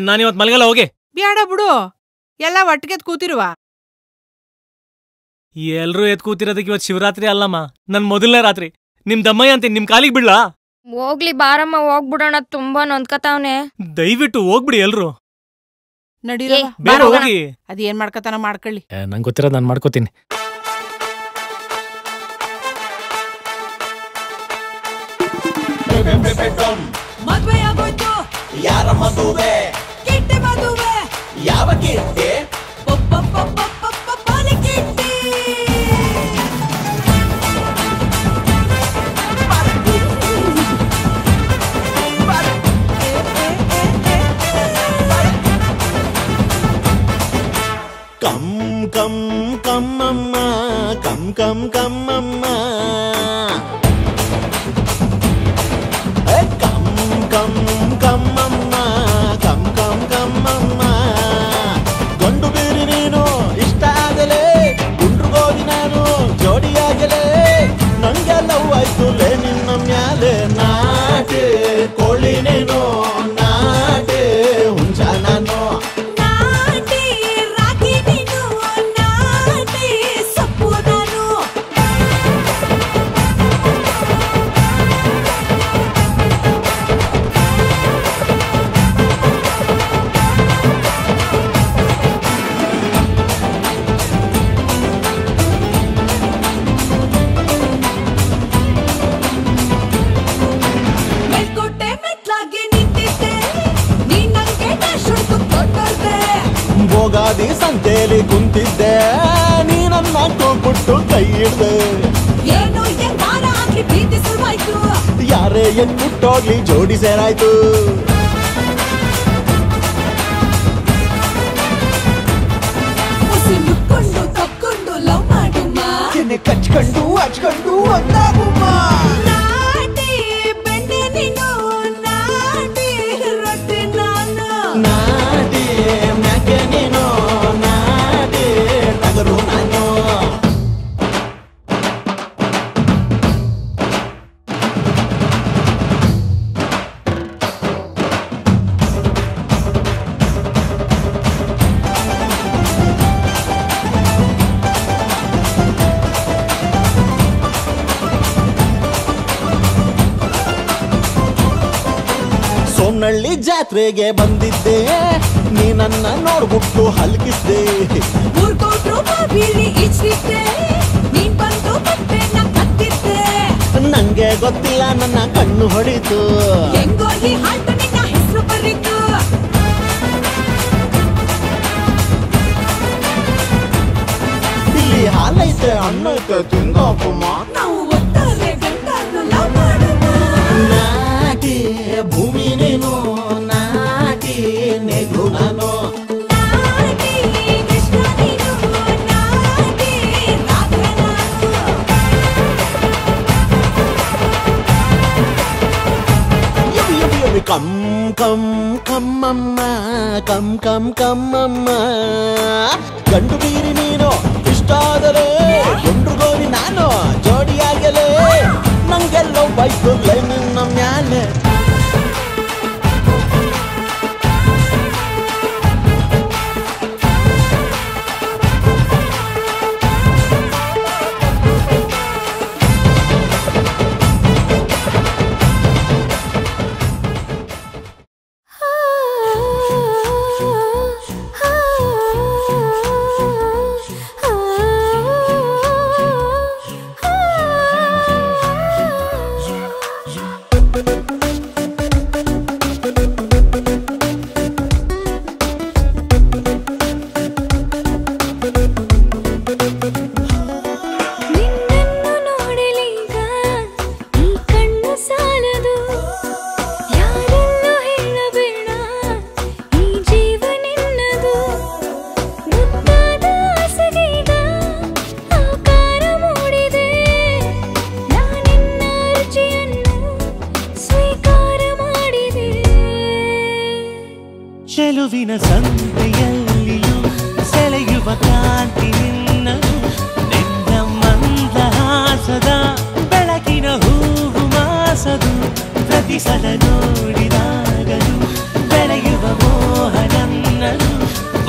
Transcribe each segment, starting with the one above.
ನಾನಿವತ್ ಮಲ್ಗಲ್ಲ ಹೋಗಿ. ಬ್ಯಾಡ ಬಿಡು, ಎಲ್ಲ ಒಟ್ಟಿಗೆ ಕೂತಿರುವ. ಎಲ್ರೂ ಎತ್ ಕೂತಿರೋದಕ್ಕೆ ಇವತ್ ಶಿವರಾತ್ರಿ ಅಲ್ಲಮ್ಮ, ನನ್ ಮೊದಲನೇ ರಾತ್ರಿ. ನಿಮ್ ದಮ್ಮಯ್ಯ ಅಂತೀನಿ, ನಿಮ್ ಕಾಲಿಗೆ ಬಿಡ್ಲಾ? ಹೋಗ್ಲಿ ಬಾರಮ್ಮ, ಹೋಗ್ಬಿಡೋಣ. ತುಂಬಾ ನೊಂದ್ಕತಾವ್ನೆ. ದಯವಿಟ್ಟು ಹೋಗ್ಬಿಡಿ ಎಲ್ರು. ನಡೀರೋ ಹೋಗಿ. ಅದೇನ್ ಮಾಡ್ಕತಾನ ಮಾಡ್ಕೊಳ್ಳಿ. ನಂಗೆ ಗೊತ್ತಿರೋದು ನಾನು ಮಾಡ್ಕೋತೀನಿ. ಮದ್ವೆ ಆಗೋಯ್ತು, ಯಾರ ಮದುವೆ? ಕಿಟ್ಟಿ ಮದುವೆ. ಯಾವ ಕಿಟ್ಟಿ? ಪಾಲಿ ಕಿಟ್ಟಿ. ಕಮ್ ಕಮ್ ಕಮ್ಮಮ್ಮ, ಕಮ್ ಕಮ್ ಕಮ್ಮಮ್ಮ, ಕಮ್ ಕಮ್ ಕಮ್ಮಮ್ಮ, ಕಮ್ ಕಮ್ ಕಮ್ಮಮ್ಮ. ಗಂಡು ಬೀರಿ ನೀನು ಇಷ್ಟ ಆಗಲೇ, ಗುಂಡ್ರುಗೋಗಿ ನಾನು ಜೋಡಿಯಾಗಲೇ. ನಂಗೆ ಲವ್ ಆಯ್ತುಲೇ ನಿನ್ನ ಮ್ಯಾಲೆ. ನಾಟೆ ಕೋಳಿ ನೀನು, ನಾಟೆ ಹುಂಜ ನಾನು. ಭೋಗಾದಿ ಸಂತೆಲಿ ಕುಂತಿದ್ದೆ, ನೀ ನನ್ನ ಕೂಗ್ಬಿಟ್ಟು ಕೈ ಹಿಡ್ದೆ. ಯಾರೇ ಎನ್ಬಿಟ್ಟೋಗ್ಲಿ ಜೋಡಿ ಸೇರಾಯ್ತು. ತಕ್ಕೊಂಡು ಲವ್ ಮಾಡುಮ್ಮ, ಕಚ್ಕೊಂಡು ಹಚ್ಕೊಂಡು ಒಂದಾಗುಮ್ಮ. ಸೋಮನಹಳ್ಳಿ ಜಾತ್ರೆಗೆ ಬಂದಿದ್ದೆ, ನೀ ನನ್ನ ನೋಡ್ಬಿಟ್ಟು ಹಲ್ಕಿಸ್ದೆ. ನಂಗೆ ಗೊತ್ತಿಲ್ಲ ನನ್ನ ಕಣ್ಣು ಹೊಡಿತು. ಇಲ್ಲಿ ಹಾಲೈತೆ ಹಣ್ಣೈತೆ ತಿಂಗಪ್ಪಮ್ಮ. ನಾಟಿ ಭೂಮಿ ನೀನು, ನಾಟಿ ನೆಗು ನಾನು. ಕಮ್ ಕಮ್ ಕಮ್ಮಮ್ಮ, ಕಮ್ ಕಮ್ ಕಮ್ಮಮ್ಮ. ಗಂಡು ಬೀರಿ ನೀನು ಇಷ್ಟ ಆದರೆ, ಗುಂಡ್ರುಗೋರಿ ನಾನು ಜೋಡಿಯಾಗಲೇ. ನಂಗೆಲ್ಲೋ ಬೈಕುಲೆ ನಿನ್ನ ಮ್ಯಾಲೆ. ಚೆಲುವಿನ ಸಂತೆಯಲ್ಲಿಯೂ ಸೆಳೆಯುವ ಕಾಂತಿ ನಿನ್ನದು. ನಿನ್ನ ಮಂದಹಾಸದ ಬೆಳಕಿನ ಹೂವು ಮಾಸದು. ಪ್ರತಿ ಸಲ ನೋಡಿದಾಗಲೂ ಬೆಳೆಯುವ ಮೋಹನನ್ನನು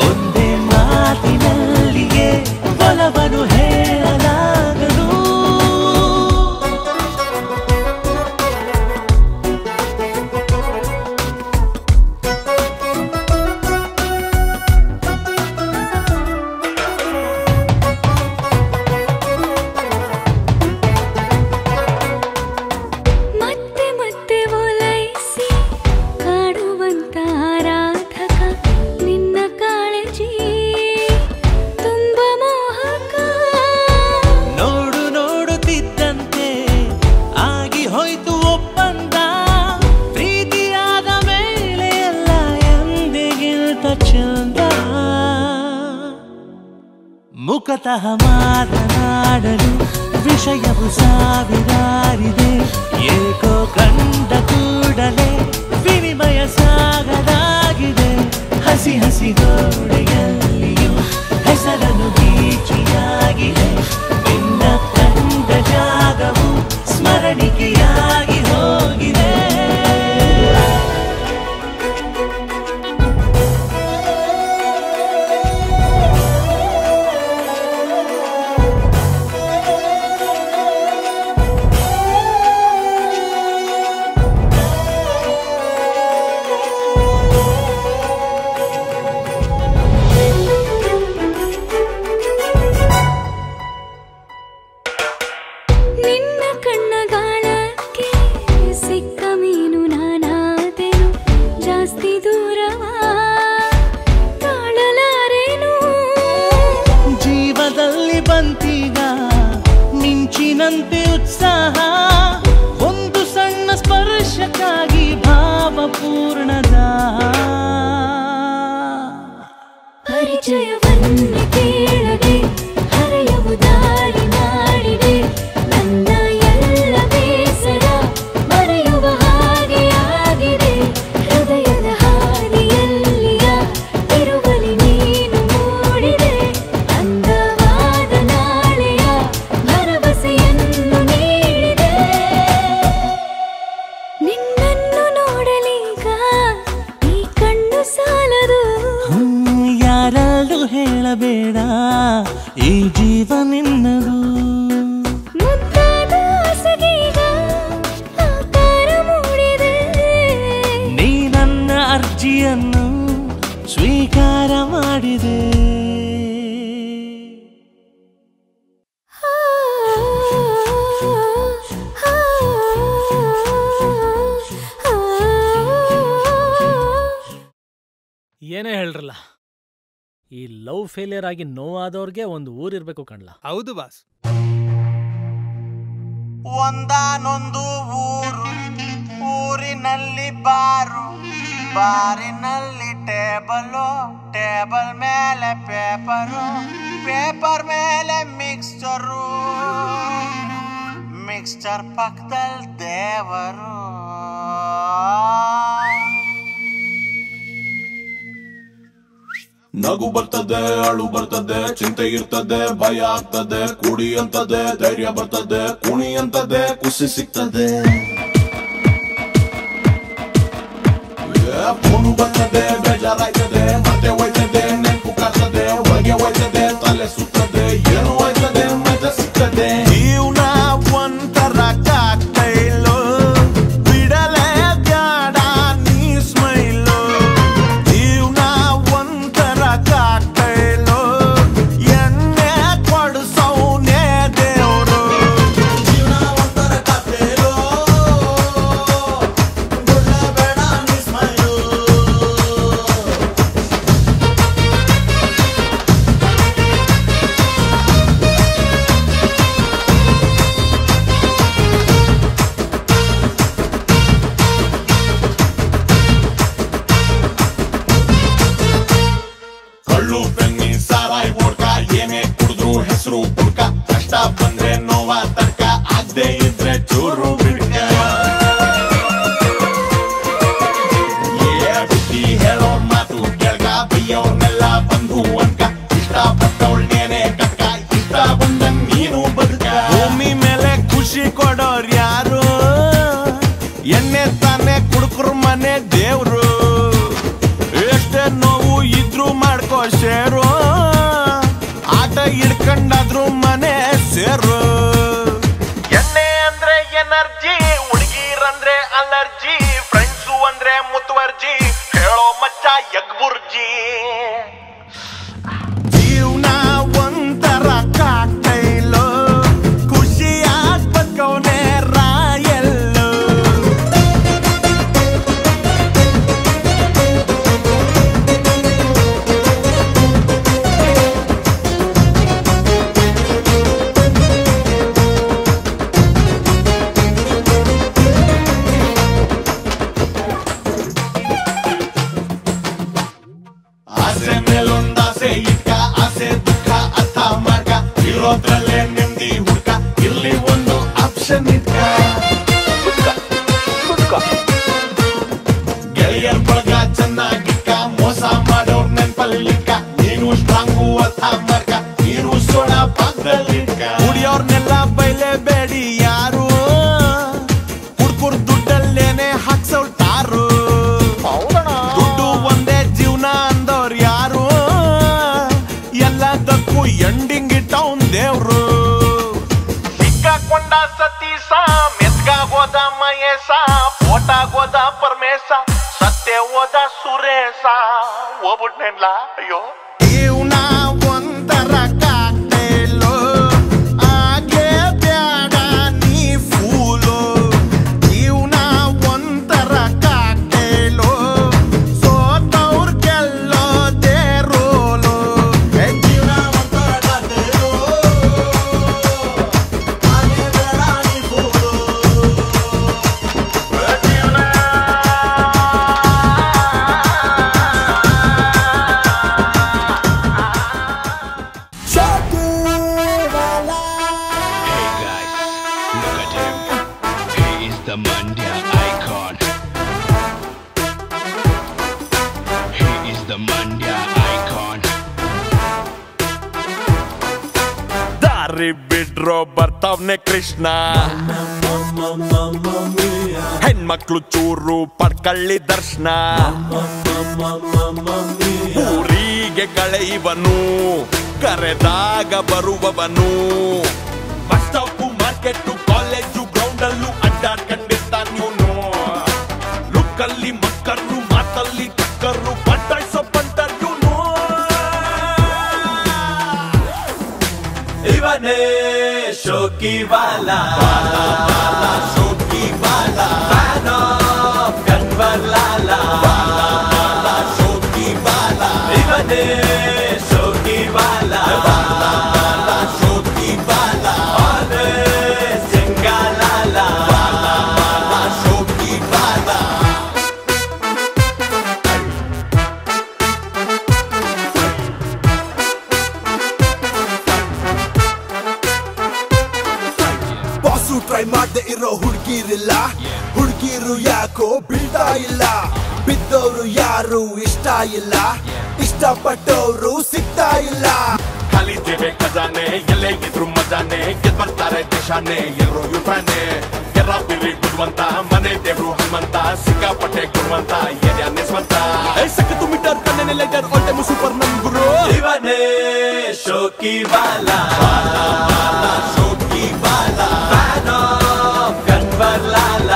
ಒಂದೇ ಮಾತಿನಲ್ಲಿಯೇ ಒಲವನು ಹೇಳಲಾಗದು. ಮುಖತಃ ಮಾತನಾಡಲು ವಿಷಯವು ಸಾವಿರಾರಿದೆ, ಏಕೋ ಕಂಡ ಕೂಡಲೇ ವಿನಿಮಯ ಸಾಗದಾಗಿದೆ. ಹಸಿ ಹಸಿ ಗೋಡೆಯಲ್ಲಿಯೂ ಹೆಸರನ್ನು ಗೀಚಿಯಾಗಿದೆ, ನಿನ್ನ ಕಂಡ ಜಾಗವು ಸ್ಮರಣಿಕೆಯಾಗಿ ಹೋಗಿದೆ. ಮಿಂಚಿನಂತೆ ಉತ್ಸಾಹ ಒಂದು ಸಣ್ಣ ಸ್ಪರ್ಶಕ್ಕಾಗಿ ಭಾವಪೂರ್ಣದ ಪರಿಚಯವನ್ನು ಕೇಳದೆ ಹರೆಯವು ದಾರಿ ಮಾಡಿದೆ, ನನ್ನ ಎಲ್ಲ ಬೇಸರ ಮರೆಯುವ ಹಾಗೆ ಆಗಿದೆ. ಹೃದಯದ ಹಾದಿಯಲ್ಲಿಯ ತಿರುವಲಿ ನೀನು ಮೂಡಿದೆ, ಅಂದವಾದ ನಾಳೆಯ ಭರವಸೆಯನ್ನು ನೀಡಿದೆ. ನಿನ್ನನ್ನು ನೋಡಲೀಗ ಈ ಕಣ್ಣು ಸಾಲದು, ಯಾರಲ್ಲೂ ಹೇಳಬೇಡ ಈ ಜೀವ ನಿನ್ನದು. ಮುದ್ದಾದ ಆಸೆಗೀಗ ಆಕಾರ ಮೂಡಿದೆ, ನೀ ನನ್ನ ಅರ್ಜಿಯನ್ನು ಸ್ವೀಕಾರ ಮಾಡಿದೆ. ಏನೇ ಹೇಳ್ರಲ್ಲ, ಈ ಲವ್ ಫೇಲಿಯರ್ ಆಗಿ ನೋವಾದವ್ರಿಗೆ ಒಂದು ಊರಿರ್ಬೇಕು ಕಣ್ಲ. ಹೌದು ಬಾಸ್. ಒಂದಾನೊಂದು ಊರು, ಊರಿನಲ್ಲಿ ಬಾರು, ಬಾರಿನಲ್ಲಿ ಟೇಬಲು, ಟೇಬಲ್ ಮೇಲೆ ಪೇಪರು, ಪೇಪರ್ ಮೇಲೆ ಮಿಕ್ಸ್ಚರು, ಮಿಕ್ಸ್ಚರ್ ಪಕ್ಕದಲ್ಲಿ ದೇವರು. ನಗು ಬರ್ತದೆ, ಅಳು ಬರ್ತದೆ, ಚಿಂತೆ ಇರ್ತದೆ, ಭಯ ಆಗ್ತದೆ, ಕುಡಿ ಅಂತದೆ, ಧೈರ್ಯ ಬರ್ತದೆ, ಕುಣಿ ಅಂತದೆ, ಖುಷಿ ಸಿಗ್ತದೆ. ಫೋನು ಬರ್ತದೆ, ಬೇಜಾರಾಯ್ತದೆ, ಮತ್ತೆ ಹೋಯ್ತದೆ, ನೆನಪು ಕಾಡ್ತದೆ, ಹೊರಗೆ ಹೋಯ್ತದೆ, ತಲೆ ಸುತ್ತದೆ, ಏನು ಹೋಯ್ತದೆ, ಮಜಾ ಸಿಗ್ತದೆ. ಜೀವನ ಒಂಥರ ಕಾಕ್ಟೈಲು, ಬಿಡಲೇ ಬ್ಯಾಡ ನೀ ಸ್ಮೈಲು. ಜೀವನ ಒಂಥರ ಕಾಕ್ಟೈಲು, ಎಣ್ಣೆ ಕೊಡ್ಸೌನೇ ದೇವ್ರು. ಜೀವನ ಒಂಥರ ಕಾಕ್ಟೈಲು, ಬಿಡಲೇಬೇಡ ನೀ ಸ್ಮೈಲು. ಕಳ್ಳು ಬೆನ್ನಿ ಸಾರಾಯಿ ಓಡ್ಕ, ಏನೇ ಕುಡಿದ್ರು ಹೆಸರು ಬುಡ್ಕ, ಕಷ್ಟ ಬಂದ್ರೆ ನೋವ ತಡ್ಕ, ಆಗದೆ ಇದ್ರೆ ಚೂರು ಬಿಡ್ಕ. ಬುದ್ಧಿ ಹೇಳೋರ್ ಮಾತು ಕೇಳ್ಕ, ಬೈಯೋರ್ನೆಲ್ಲ ಬಂಧು ಅನ್ಕ, ಇಷ್ಟಪಟ್ಟವಳ್ನೇನೆ ಕಟ್ಕ, ಇಷ್ಟ ಬಂದಂಗ್ ನೀನು ಬದುಕ. ಭೂಮಿ ಮೇಲೆ ಖುಷಿ ಕೊಡೋರ್ ಯಾರು, ಎಣ್ಣೆ ತಾನೆ ಕುಡುಕ್ರ ಮನೆ ದೇವ್ರು. ಎಷ್ಟೇ ಕಂಡಾದ್ರು ಮನೆ ಸೇರು. ಎಣ್ಣೆ ಅಂದ್ರೆ ಎನರ್ಜಿ, ಹುಡುಗಿರಂದ್ರೆ ಅಲರ್ಜಿ, ಫ್ರೆಂಡ್ಸು ಅಂದ್ರೆ ಮುತುವರ್ಜಿ, ಹೇಳೋ ಮಚ್ಚ ಯಗ್ಬುರ್ಜಿ. ಜೀವನ ಒಂಥರ ಕಾಕ್ಟೈಲು, ಖುಷಿಯಾಗ್ ಬದುಕವ್ನೆ ರಾಯಲ್ಲು. ಆಸೆ ಮೇಲೊಂದಾಸೆ ಇಟ್ಕ, ಆಸೆ ದುಃಖ ಅರ್ಥ ಮಾಡ್ಕ, ಇರೋದ್ರಲ್ಲೇ ನೆಮ್ಮದಿ ಹುಡ್ಕ, ಇಲ್ಲಿ ಒಂದು ಆಪ್ಷನ್ ಇಟ್ಕ. ಗೆಳೆಯರ್ ಬಳಗ ಚೆನ್ನಾಗಿಕ್ಕ, ಮೋಸ ಮಾಡೋರ್ ನೆನ್ಪಲ್ಲಿಕ್ಕ, ನೀನು ಸ್ಟ್ರಾಂಗು ಅರ್ಥ ಮಾಡ್ಕ, ನೀರು ಸೋಡ ಪಾಕದಲ್ಲಿಟ್ಕ. ಕುಡಿಯೋರ್ನೆಲ್ಲ ಬೈಲೇಬೇಡಿ ಯಾರು, ಕುಡ್ಕುರ್ ದುಡ್ಡಲ್ಲೇನೆ ಹಾಕ್ಸೋಳ್ತಾರು. ದುಡ್ಡು ಒಂದೇ ಜೀವನ ಅಂದವ್ರು ಯಾರು, ಎಲ್ಲದಕ್ಕೂ ಎಂಡಿಂಗ್ ಇಟ್ಟವ್ನ್ ದೇವ್ರು. ಸಿಕ್ಕಾಕೊಂಡ ಸತೀಸ, ಮೆತ್ಗಾಗೋದ ಮಹೇಶ, ಫೋಟಾಗೋದ ಪರಮೇಶ, ಸತ್ಯ ಹೋದ ಸುರೇಶ. ಹೋಗ್ಬಿಟ್ನೆಲ್ಲ ಅಯ್ಯೋ. ಜೀವನ ಒಂಥರ ಕಾಕ್ಟೈಲು, ಆಗ್ಲೇ ಬ್ಯಾಡ ನೀ ಫೂಲು. ಜೀವನ ಒಂಥರ ಕಾಕ್ಟೈಲು, ಸೋತವ್ರ್ ಗೆಲ್ಲೋದೇ ರೋಲು. ಜೀವನ ಒಂಥರ ಕಾಕ್ಟೈಲು, ಆಗ್ಲೇ ಬ್ಯಾಡ ನೀ pool. The Mandya icon. He is the Mandya icon. ದಾರಿ ಬಿಡ್ರೋ ಬರ್ತಾವ್ನೆ ಕೃಷ್ಣ, ಹೆಣ್ಮಕ್ಳು ಚೂರು ಪಡ್ಕಳ್ಳಿ ದರ್ಶನ. ಊರಿಗೆ ಕಳೆಯುವನು, ಕರೆದಾಗ ಬರುವವನು, ಬಸ್ ಸ್ಟಾಪು ಮಾರ್ಕೆಟು ಕಾಲೇಜು ಗ್ರೌಂಡಲ್ಲೂ ಅಡ್ಡಾಡ್ಕೊಂಡಿರ್ತಾನ್ಯೂನು. ಲುಕ್ಕಲ್ಲಿ ಮಕ್ಕರು, ಮಾತಲ್ಲಿ ಟಕ್ಕರು, ಪಟಾಯಿಸೋ ಪಂಟರ್ಯೂನು. ಇವನೇ ಶೋಕಿವಾಲ, ಶೋಕಿವಾಲ, ಫ್ಯಾನ್ ಆಫ್ ಕನ್ವರ್ಲಾಲ, ಶೋಕಿವಾಲ. ಇವನೇ ಶೋಕಿವಾಲ, ಶೋಕಿವಾಲ, ಆಲ್ವೇಸ್ ಸಿಂಗಾಲಾಲ, ಶೋಕಿವಾಲ. ಬಾಸು ಟ್ರೈ ಮಾಡದೆ ಇರೋ ಹುಡುಗಿರಿಲ್ಲ, ಹುಡುಗಿರು ಯಾಕೋ ಬೀಳ್ತಾ ಇಲ್ಲ. ಬಿದ್ದವ್ರು ಯಾರು ಇಷ್ಟ ಇಲ್ಲ, ಇಷ್ಟಪಟ್ಟವ್ರು ಸಿಗ್ತಾ ಇಲ್ಲ. ಕಲಿತೇವೆ ಖಜಾನೆ, ಎಲ್ಲೇ ಇದ್ರು ಮಜಾನೆ, ಗೆದ್ಬರ್ತಾರೆ ದೇಶಾನೆ, ಎಲ್ರು ಯುಫಾನೆ. ಕೆರಾಬಿರಿ ಗುಡ್ವಂತ, ಮನೆ ದೇವ್ರು ಹನುಮಂತ, ಸಿಕ್ಕಾಪಟ್ಟೆ ಗುರುವಂತ, ಏರಿಯಾನೆ ಸ್ವಂತ. ಸಕ್ಕತ್ತು ಮೀಟರ್ ಕಣ್ಣನೆ ಲೈಟರ್, ಆಲ್ ಟೈಮ್ ಸೂಪರ್ ನನ್ ಗುರು. ಇವನೇ ಶೋಕಿವಾಲ, ಶೋಕಿವಾಲ, ಫ್ಯಾನ್ ಆಫ್ ಕನ್ವರ್ಲಾಲ,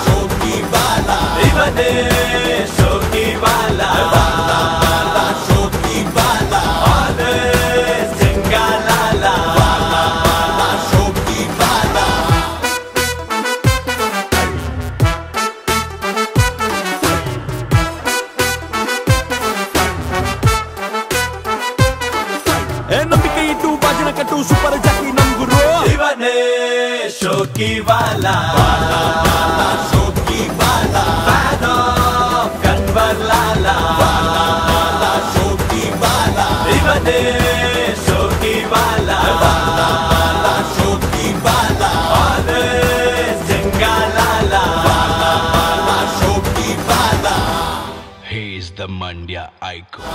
ಶೋಕಿವಾಲ. ಇವನೇ ಶೋಕಿವಾಲ, ಶೋಕಿವಾಲ, ಆಲ್ವೇಸ್ ಸಿಂಗಾಲಾಲ, ಶೋಕಿವಾಲ. ನಂಬಿಕೆ ಇಟ್ಟು ಬಾಜಿನ ಕಟ್ಟು, ಸೂಪರ್ ಜಾಕಿ ನಮ್ ಗುರು. ಇವನೇ ಶೋಕಿವಾಲ, ಶೋಕಿವಾಲ, ಫ್ಯಾನ್ ಆಫ್ ಕನ್ವರ್ಲಾಲ, ಶೋಕಿವಾಲ. ಇವನೇ ಶೋಕಿವಾಲ, ಶೋಕಿವಾಲ, ಆಲ್ವೇಸ್ ಸಿಂಗಾಲಾಲ, ಶೋಕಿವಾಲ. He is the Mandya icon.